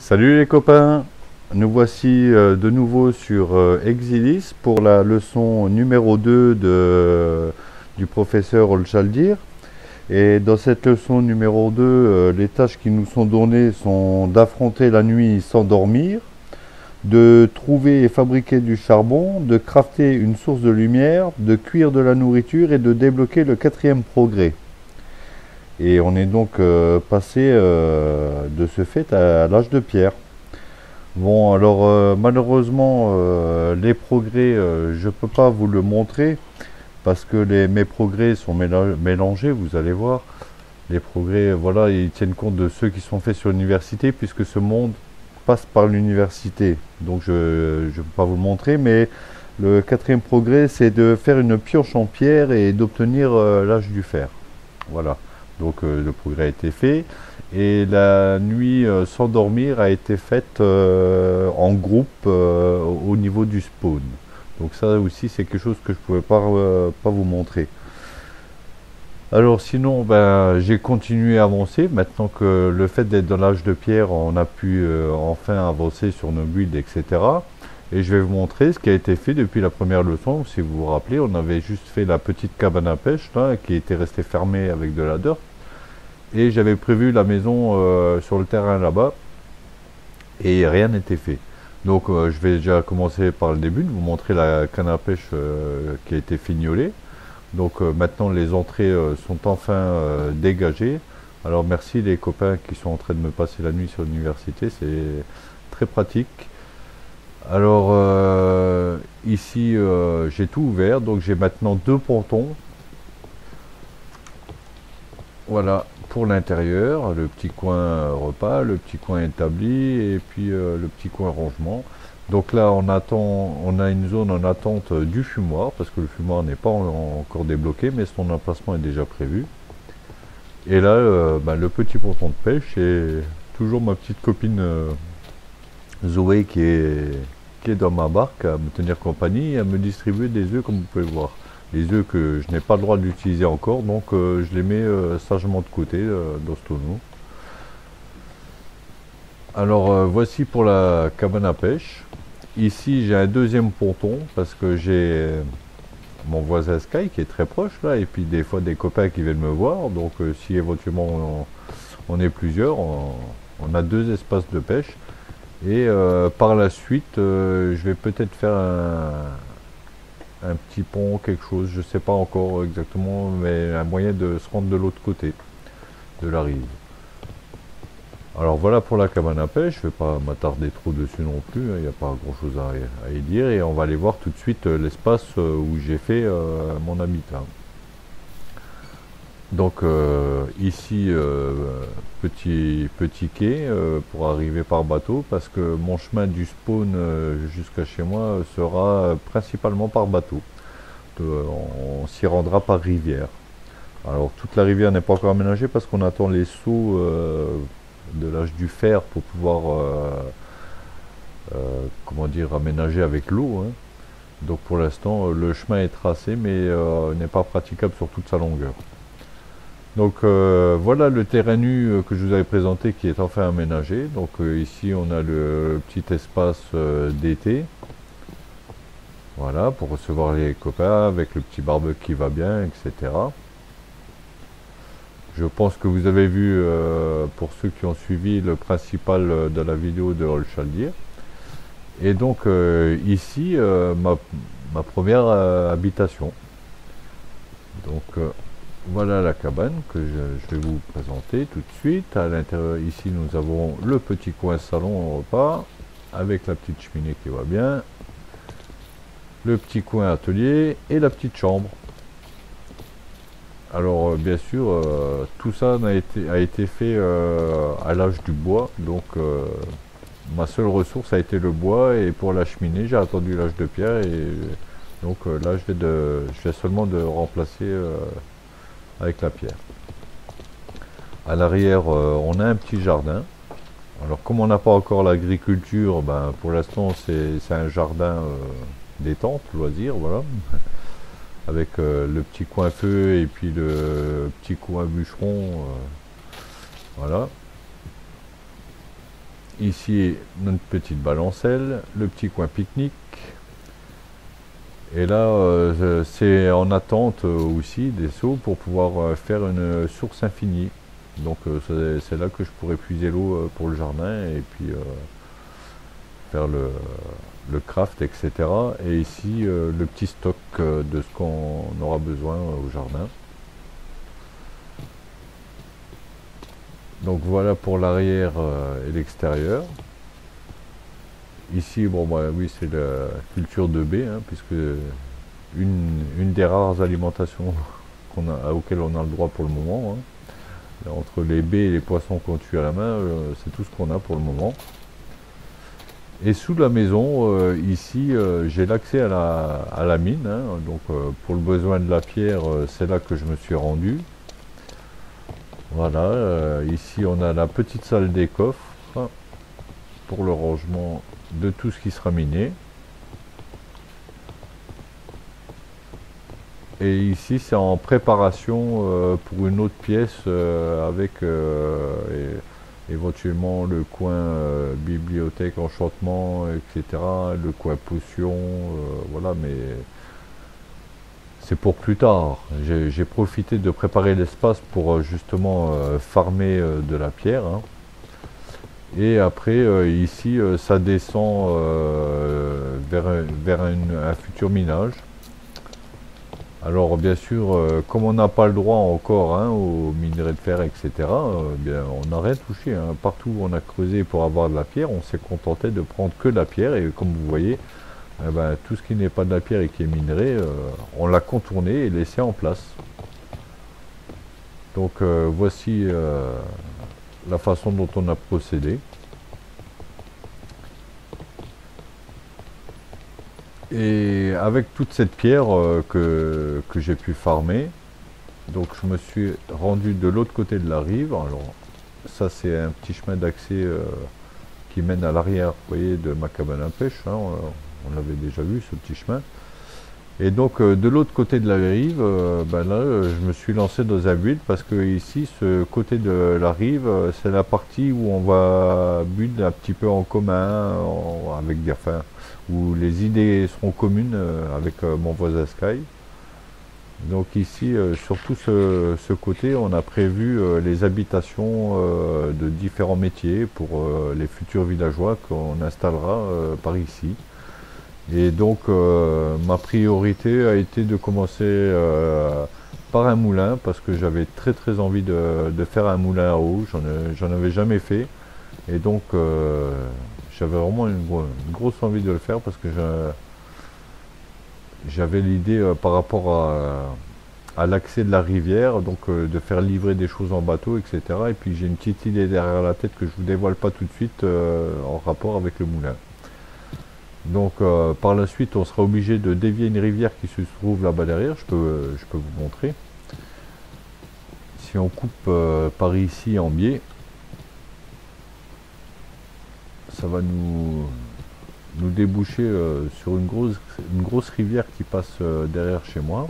Salut les copains, nous voici de nouveau sur Exilis pour la leçon numéro 2 du professeur Olchaldir. Et dans cette leçon numéro 2, les tâches qui nous sont données sont d'affronter la nuit sans dormir, de trouver et fabriquer du charbon, de crafter une source de lumière, de cuire de la nourriture et de débloquer le quatrième progrès. Et on est donc passé de ce fait à l'âge de pierre. Bon, alors malheureusement, les progrès, je ne peux pas vous le montrer parce que mes progrès sont mélangés, vous allez voir. Les progrès, voilà, ils tiennent compte de ceux qui sont faits sur l'université puisque ce monde passe par l'université. Donc je ne peux pas vous le montrer, mais le quatrième progrès, c'est de faire une pioche en pierre et d'obtenir l'âge du fer. Voilà. Donc le progrès a été fait et la nuit sans dormir a été faite en groupe au niveau du spawn. Donc ça aussi c'est quelque chose que je ne pouvais pas vous montrer. Alors sinon ben, j'ai continué à avancer. Maintenant que le fait d'être dans l'âge de pierre, on a pu enfin avancer sur nos builds, etc. Et je vais vous montrer ce qui a été fait depuis la première leçon. Si vous vous rappelez, on avait juste fait la petite cabane à pêche là, qui était restée fermée avec de la dirt. Et j'avais prévu la maison sur le terrain là-bas. Et rien n'était fait. Donc je vais déjà commencer par le début, de vous montrer la canne à pêche qui a été fignolée. Donc maintenant les entrées sont enfin dégagées. Alors merci les copains qui sont en train de me passer la nuit sur l'université, c'est très pratique. Alors ici j'ai tout ouvert, donc j'ai maintenant deux pontons. Voilà pour l'intérieur, le petit coin repas, le petit coin établi et puis le petit coin rangement. Donc là on a une zone en attente du fumoir parce que le fumoir n'est pas encore débloqué mais son emplacement est déjà prévu. Et là le petit ponton de pêche et toujours ma petite copine Zoé qui est dans ma barque à me tenir compagnie et à me distribuer des œufs comme vous pouvez le voir. Les œufs que je n'ai pas le droit d'utiliser encore, donc je les mets sagement de côté dans ce tonneau. Alors voici pour la cabane à pêche. Ici j'ai un deuxième ponton parce que j'ai mon voisin Sky qui est très proche là et puis des fois des copains qui viennent me voir. Donc si éventuellement on est plusieurs, on a deux espaces de pêche. Et par la suite je vais peut-être faire un petit pont, quelque chose, je ne sais pas encore exactement, mais un moyen de se rendre de l'autre côté de la rive. Alors voilà pour la cabane à pêche, je ne vais pas m'attarder trop dessus non plus, il n'y a pas grand chose à y dire, et on va aller voir tout de suite l'espace où j'ai fait mon habitat. Donc ici, petit quai pour arriver par bateau, parce que mon chemin du spawn jusqu'à chez moi sera principalement par bateau. On s'y rendra par rivière. Alors toute la rivière n'est pas encore aménagée parce qu'on attend les seaux de l'âge du fer pour pouvoir comment dire, aménager avec l'eau. Hein. Donc pour l'instant le chemin est tracé mais n'est pas praticable sur toute sa longueur. Donc voilà le terrain nu que je vous avais présenté qui est enfin aménagé. Donc ici on a le petit espace d'été. Voilà, pour recevoir les copains avec le petit barbecue qui va bien, etc. Je pense que vous avez vu, pour ceux qui ont suivi, le principal de la vidéo de Olchaldir. Et donc ici, ma première habitation. Donc voilà la cabane que je vais vous présenter tout de suite. À l'intérieur, ici, nous avons le petit coin salon au repas, avec la petite cheminée qui va bien, le petit coin atelier et la petite chambre. Alors bien sûr, tout ça a été fait à l'âge du bois, donc ma seule ressource a été le bois, et pour la cheminée, j'ai attendu l'âge de pierre, et donc là, je vais seulement de remplacer avec la pierre. À l'arrière, on a un petit jardin. Alors comme on n'a pas encore l'agriculture, ben, pour l'instant c'est un jardin détente, loisir, voilà. Avec le petit coin feu et puis le petit coin bûcheron, voilà. Ici, notre petite balancelle, le petit coin pique-nique. Et là, c'est en attente aussi des seaux pour pouvoir faire une source infinie. Donc c'est là que je pourrais puiser l'eau pour le jardin et puis faire le craft, etc. Et ici, le petit stock de ce qu'on aura besoin au jardin. Donc voilà pour l'arrière et l'extérieur. Ici, bon bah oui, c'est la culture de baies, hein, puisque une des rares alimentations auxquelles on a le droit pour le moment, hein. Entre les baies et les poissons qu'on tue à la main, c'est tout ce qu'on a pour le moment. Et sous la maison, ici, j'ai l'accès à la mine, hein. Donc pour le besoin de la pierre, c'est là que je me suis rendu. Voilà, ici on a la petite salle des coffres pour le rangement de tout ce qui sera miné. Et ici c'est en préparation pour une autre pièce avec éventuellement le coin bibliothèque, enchantement, etc. Le coin potion, voilà, mais c'est pour plus tard. J'ai profité de préparer l'espace pour justement farmer de la pierre, hein. Et après, ici, ça descend vers un futur minage. Alors, bien sûr, comme on n'a pas le droit encore, hein, aux minerais de fer, etc., bien, on n'a rien touché, hein. Partout où on a creusé pour avoir de la pierre, on s'est contenté de prendre que de la pierre. Et comme vous voyez, eh ben, tout ce qui n'est pas de la pierre et qui est minerai, on l'a contourné et laissé en place. Donc, voici la façon dont on a procédé. Et avec toute cette pierre que j'ai pu farmer, donc je me suis rendu de l'autre côté de la rive. Alors ça c'est un petit chemin d'accès qui mène à l'arrière, vous voyez, de ma cabane à pêche, hein, on l'avait déjà vu ce petit chemin. Et donc de l'autre côté de la rive, ben là je me suis lancé dans un build parce que ici ce côté de la rive c'est la partie où on va build un petit peu en commun avec des, enfin, où les idées seront communes avec mon voisin Sky. Donc ici sur tout ce côté on a prévu les habitations de différents métiers pour les futurs villageois qu'on installera par ici. Et donc ma priorité a été de commencer par un moulin parce que j'avais très envie de faire un moulin à eau, j'en avais jamais fait. Et donc j'avais vraiment une grosse envie de le faire parce que j'avais l'idée par rapport à l'accès de la rivière, donc de faire livrer des choses en bateau, etc. Et puis j'ai une petite idée derrière la tête que je vous dévoile pas tout de suite en rapport avec le moulin. Donc par la suite on sera obligé de dévier une rivière qui se trouve là-bas derrière, je peux vous montrer. Si on coupe par ici en biais, ça va nous déboucher sur une grosse rivière qui passe derrière chez moi.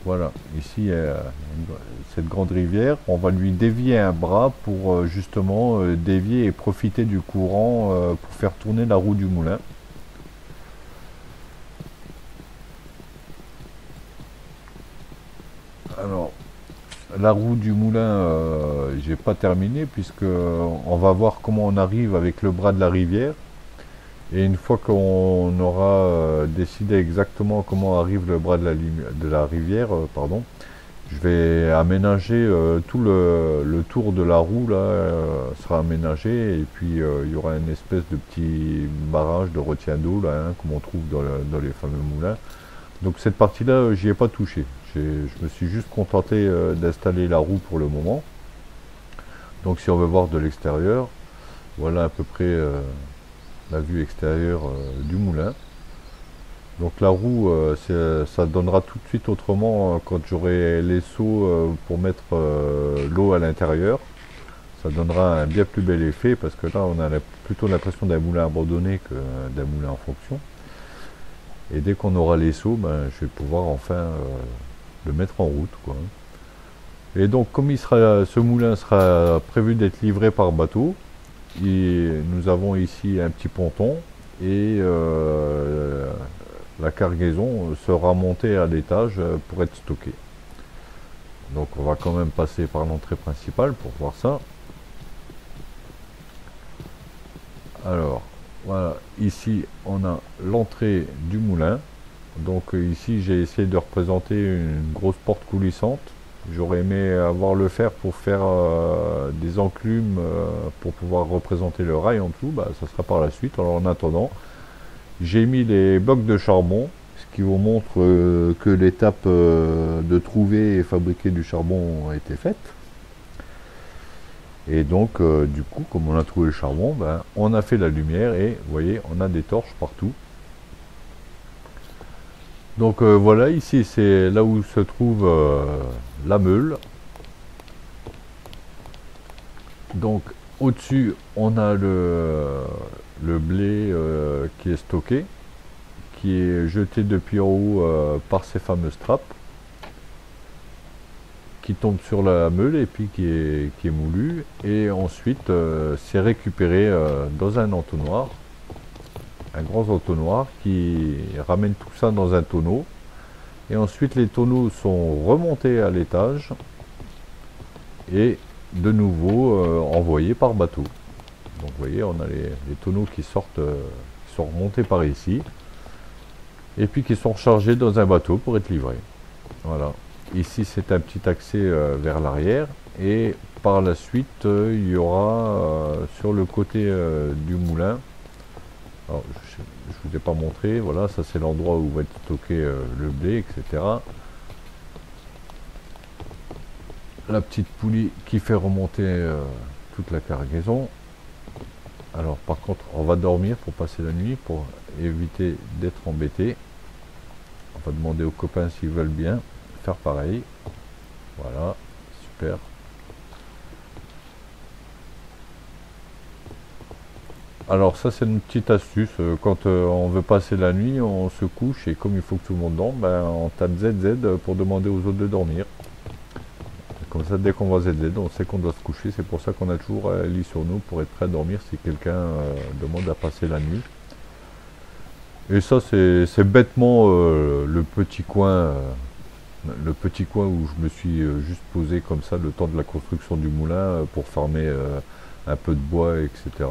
Voilà, ici cette grande rivière, on va lui dévier un bras pour justement dévier et profiter du courant pour faire tourner la roue du moulin. Alors, la roue du moulin, j'ai pas terminé puisque on va voir comment on arrive avec le bras de la rivière. Et une fois qu'on aura décidé exactement comment arrive le bras de la rivière, pardon, je vais aménager tout le tour de la roue là sera aménagé et puis il y aura une espèce de petit barrage de retien d'eau là, hein, comme on trouve dans les fameux moulins. Donc cette partie là j'y ai pas touché. Je me suis juste contenté d'installer la roue pour le moment. Donc si on veut voir de l'extérieur, voilà à peu près la vue extérieure du moulin. Donc la roue, ça donnera tout de suite autrement quand j'aurai les seaux pour mettre l'eau à l'intérieur. Ça donnera un bien plus bel effet parce que là on a plutôt l'impression d'un moulin abandonné que d'un moulin en fonction. Et dès qu'on aura les seaux, ben, je vais pouvoir enfin le mettre en route, quoi. Et donc comme ce moulin sera prévu d'être livré par bateau, nous avons ici un petit ponton et la cargaison sera montée à l'étage pour être stockée. Donc on va quand même passer par l'entrée principale pour voir ça. Alors voilà, ici on a l'entrée du moulin. Donc ici j'ai essayé de représenter une grosse porte coulissante. J'aurais aimé avoir le fer pour faire des enclumes pour pouvoir représenter le rail en dessous. Bah, ça sera par la suite. Alors en attendant, j'ai mis les blocs de charbon, ce qui vous montre que l'étape de trouver et fabriquer du charbon a été faite. Et donc du coup, comme on a trouvé le charbon, ben, on a fait la lumière et vous voyez, on a des torches partout. Donc voilà, ici c'est là où se trouve la meule. Donc au-dessus, on a le blé qui est stocké, qui est jeté depuis en haut par ces fameuses trappes, qui tombe sur la meule et puis qui est moulu. Et ensuite, c'est récupéré dans un entonnoir, un grand entonnoir qui ramène tout ça dans un tonneau. Et ensuite, les tonneaux sont remontés à l'étage et de nouveau envoyés par bateau. Donc vous voyez, on a les tonneaux qui sortent, qui sont remontés par ici et puis qui sont rechargés dans un bateau pour être livrés. Voilà. Ici, c'est un petit accès vers l'arrière et par la suite, il y aura sur le côté du moulin. Alors, je ne vous ai pas montré. Voilà, ça c'est l'endroit où va être stocké le blé, etc. La petite poulie qui fait remonter toute la cargaison. Alors par contre, on va dormir pour passer la nuit, pour éviter d'être embêté. On va demander aux copains s'ils veulent bien faire pareil. Voilà, super. Alors ça c'est une petite astuce, quand on veut passer la nuit, on se couche et comme il faut que tout le monde dorme, ben, on tape ZZ pour demander aux autres de dormir. Comme ça, dès qu'on voit ZZ, on sait qu'on doit se coucher. C'est pour ça qu'on a toujours un lit sur nous pour être prêt à dormir si quelqu'un demande à passer la nuit. Et ça, c'est bêtement le petit coin où je me suis juste posé comme ça le temps de la construction du moulin pour farmer un peu de bois, etc.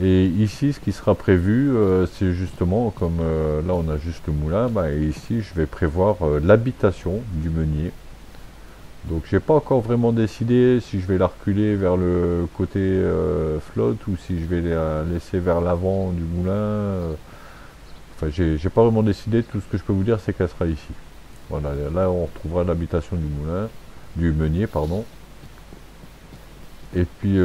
Et ici, ce qui sera prévu, c'est justement, comme là on a juste le moulin, bah, ici je vais prévoir l'habitation du meunier. Donc j'ai pas encore vraiment décidé si je vais la reculer vers le côté flotte ou si je vais la laisser vers l'avant du moulin. Enfin, j'ai pas vraiment décidé. Tout ce que je peux vous dire, c'est qu'elle sera ici. Voilà, là on retrouvera l'habitation du moulin, du meunier, pardon. Et puis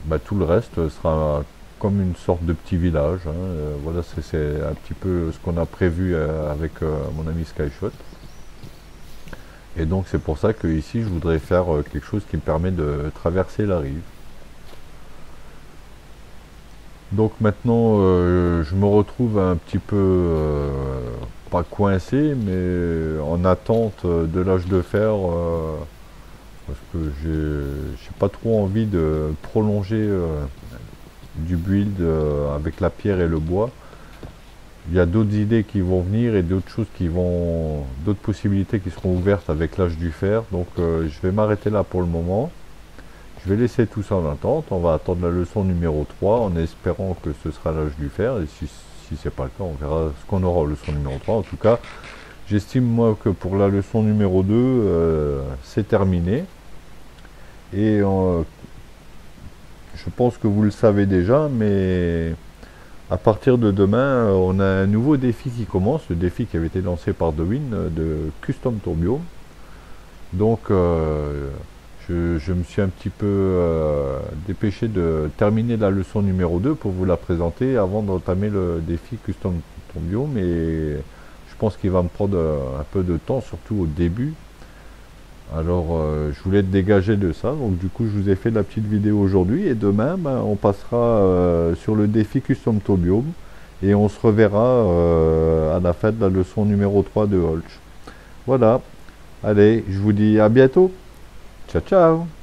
bah, tout le reste sera comme une sorte de petit village. Hein. Voilà, c'est un petit peu ce qu'on a prévu avec mon ami Skyshot. Et donc c'est pour ça que ici je voudrais faire quelque chose qui me permet de traverser la rive. Donc maintenant je me retrouve un petit peu pas coincé mais en attente de l'âge de fer parce que j'ai pas trop envie de prolonger du build avec la pierre et le bois. Il y a d'autres idées qui vont venir et d'autres choses d'autres possibilités qui seront ouvertes avec l'âge du fer. Donc je vais m'arrêter là pour le moment. Je vais laisser tout ça en attente. On va attendre la leçon numéro 3 en espérant que ce sera l'âge du fer. Et si c'est pas le cas, on verra ce qu'on aura en leçon numéro 3. En tout cas, j'estime moi que pour la leçon numéro 2, c'est terminé. Et je pense que vous le savez déjà, mais à partir de demain, on a un nouveau défi qui commence, le défi qui avait été lancé par Dewin de Custom Tourbillon. Donc je me suis un petit peu dépêché de terminer la leçon numéro 2 pour vous la présenter avant d'entamer le défi Custom Tourbillon, mais je pense qu'il va me prendre un peu de temps, surtout au début. Alors je voulais être dégagé de ça, donc du coup je vous ai fait la petite vidéo aujourd'hui et demain ben, on passera sur le défi Custom Tourbillon et on se reverra à la fin de la leçon numéro 3 de Holch. Voilà, Allez, je vous dis à bientôt. Ciao, ciao.